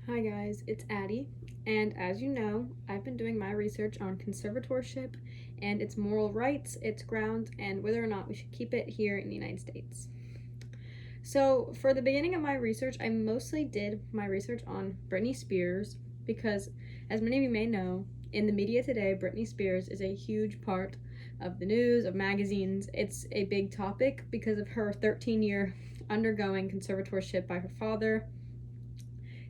Hi guys, it's Addie, and as you know, I've been doing my research on conservatorship and its moral rights, its grounds, and whether or not we should keep it here in the United States. So, for the beginning of my research, I mostly did my research on Britney Spears because, as many of you may know, in the media today, Britney Spears is a huge part of the news, of magazines. It's a big topic because of her 13-year undergoing conservatorship by her father.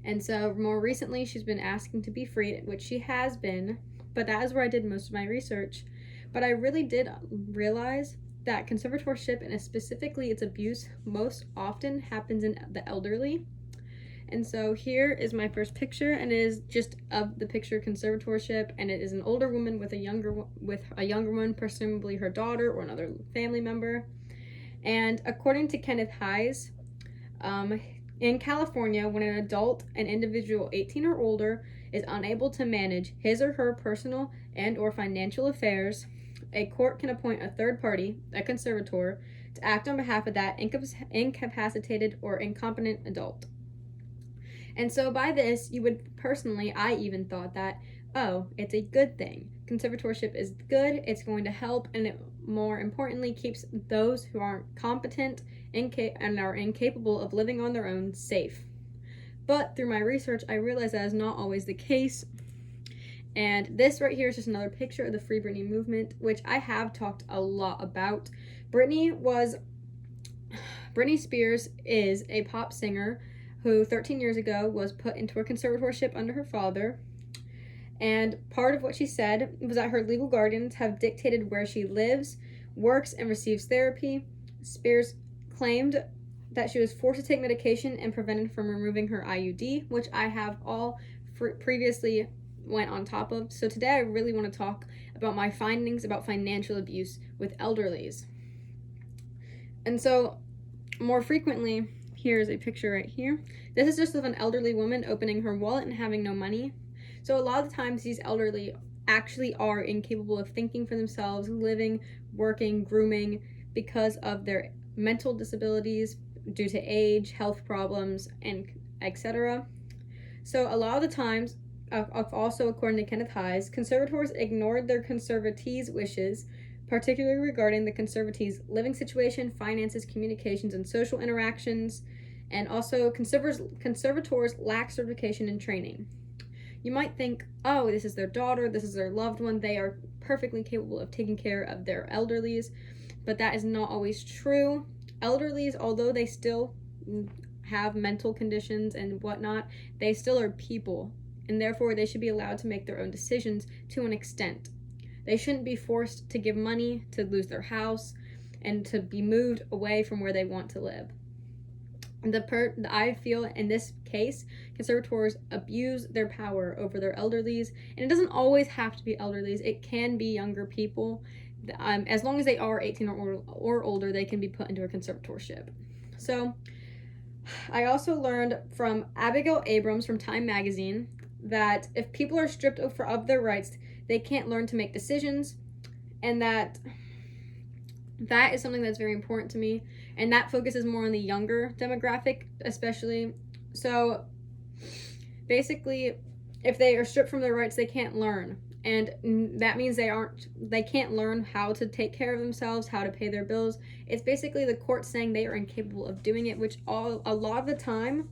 And so more recently, she's been asking to be freed, which she has been, but that is where I did most of my research. But I really did realize that conservatorship, and specifically its abuse, most often happens in the elderly. And so here is my first picture, and it is just of the picture conservatorship, and it is an older woman with a younger woman, presumably her daughter or another family member. And according to Kenneth Hayes, in California, when an individual 18 or older, is unable to manage his or her personal and or financial affairs, a court can appoint a third party, a conservator, to act on behalf of that incapacitated or incompetent adult. And so by this, I even thought that, oh, it's a good thing. Conservatorship is good, it's going to help, and it more importantly keeps those who aren't competent and are incapable of living on their own safe. But through my research, I realized that is not always the case. And this right here is just another picture of the Free Britney movement, which I have talked a lot about. Britney Spears is a pop singer who 13 years ago was put into a conservatorship under her father. And part of what she said was that her legal guardians have dictated where she lives, works, and receives therapy. Spears claimed that she was forced to take medication and prevented from removing her IUD, which I have all previously went on top of. So today I really want to talk about my findings about financial abuse with elderlies. And so more frequently, here's a picture right here. This is just of an elderly woman opening her wallet and having no money. So a lot of the times these elderly actually are incapable of thinking for themselves, living, working, grooming, because of their mental disabilities due to age, health problems, and etc. So a lot of the times, also according to Kenneth Hayes, conservators ignored their conservatees' wishes, particularly regarding the conservatees' living situation, finances, communications, and social interactions, and also conservators lack certification and training. You might think, oh, this is their daughter, this is their loved one, they are perfectly capable of taking care of their elderlies, but that is not always true. Elderlies, although they still have mental conditions and whatnot, they still are people, and therefore they should be allowed to make their own decisions to an extent. They shouldn't be forced to give money to lose their house and to be moved away from where they want to live. I feel in this case, conservators abuse their power over their elderlies, and it doesn't always have to be elderlies. It can be younger people. As long as they are 18 or older, they can be put into a conservatorship. So I also learned from Abigail Abrams from Time magazine that if people are stripped of their rights, they can't learn to make decisions, and that is something that's very important to me, and that focuses more on the younger demographic especially. So basically, if they are stripped from their rights, they can't learn, and that means they can't learn how to take care of themselves, how to pay their bills. It's basically the court saying they are incapable of doing it, which a lot of the time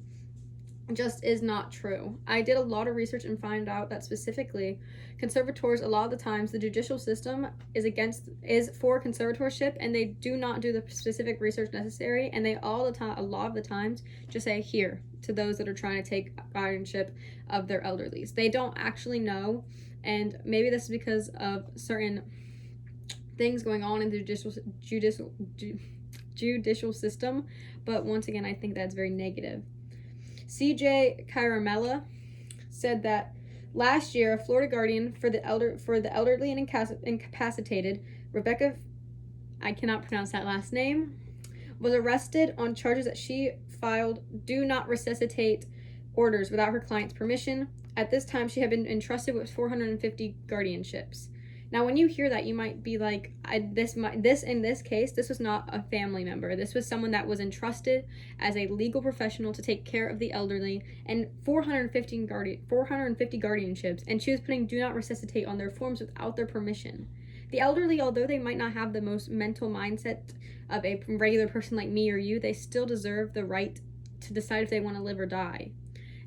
just is not true. I did a lot of research and found out that specifically conservators, a lot of the times the judicial system is for conservatorship, and they do not do the specific research necessary, and they a lot of the times just say here to those that are trying to take guardianship of their elderlies. They don't actually know, and maybe this is because of certain things going on in the judicial system, but once again, I think that's very negative. C.J. Caramella said that last year, a Florida guardian for the elderly and incapacitated, Rebecca, I cannot pronounce that last name, was arrested on charges that she filed do not resuscitate orders without her client's permission. At this time, she had been entrusted with 450 guardianships. Now, when you hear that, you might be like, in this case, this was not a family member. This was someone that was entrusted as a legal professional to take care of the elderly, and 450 guardianships, and she was putting "do not resuscitate" on their forms without their permission. The elderly, although they might not have the most mental mindset of a regular person like me or you, they still deserve the right to decide if they want to live or die.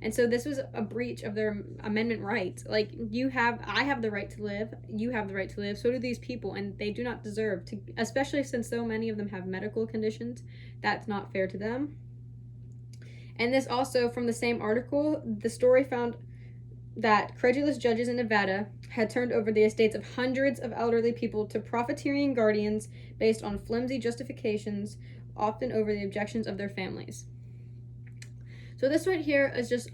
And so this was a breach of their amendment rights. Like, I have the right to live, you have the right to live, so do these people, and they do not deserve to, especially since so many of them have medical conditions. That's not fair to them. And this also, from the same article, the story found that credulous judges in Nevada had turned over the estates of hundreds of elderly people to profiteering guardians based on flimsy justifications, often over the objections of their families. So this right here is just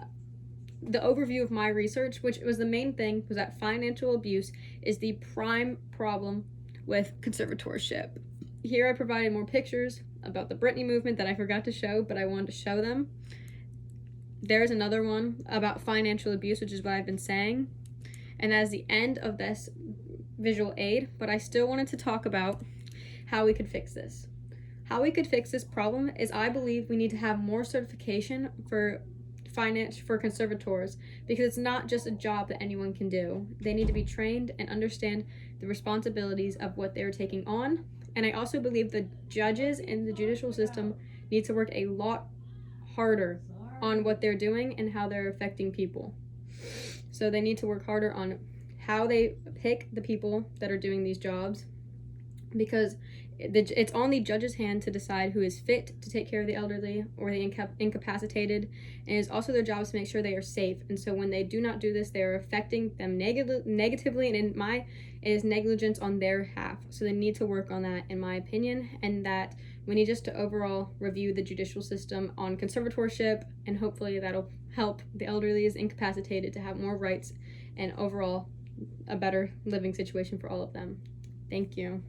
the overview of my research, which was the main thing, was that financial abuse is the prime problem with conservatorship. Here I provided more pictures about the Britney movement that I forgot to show, but I wanted to show them. There's another one about financial abuse, which is what I've been saying. And that is the end of this visual aid, but I still wanted to talk about how we could fix this. How we could fix this problem is, I believe we need to have more certification for conservators, because it's not just a job that anyone can do. They need to be trained and understand the responsibilities of what they're taking on. And I also believe the judges in the judicial system need to work a lot harder on what they're doing and how they're affecting people. So they need to work harder on how they pick the people that are doing these jobs, because it's on the judge's hand to decide who is fit to take care of the elderly or the incapacitated, and it's also their job to make sure they are safe. And so when they do not do this, they are affecting them negatively, and it is negligence on their half. So they need to work on that, in my opinion, and that we need just to overall review the judicial system on conservatorship, and hopefully that'll help the elderly is incapacitated to have more rights and overall a better living situation for all of them. Thank you.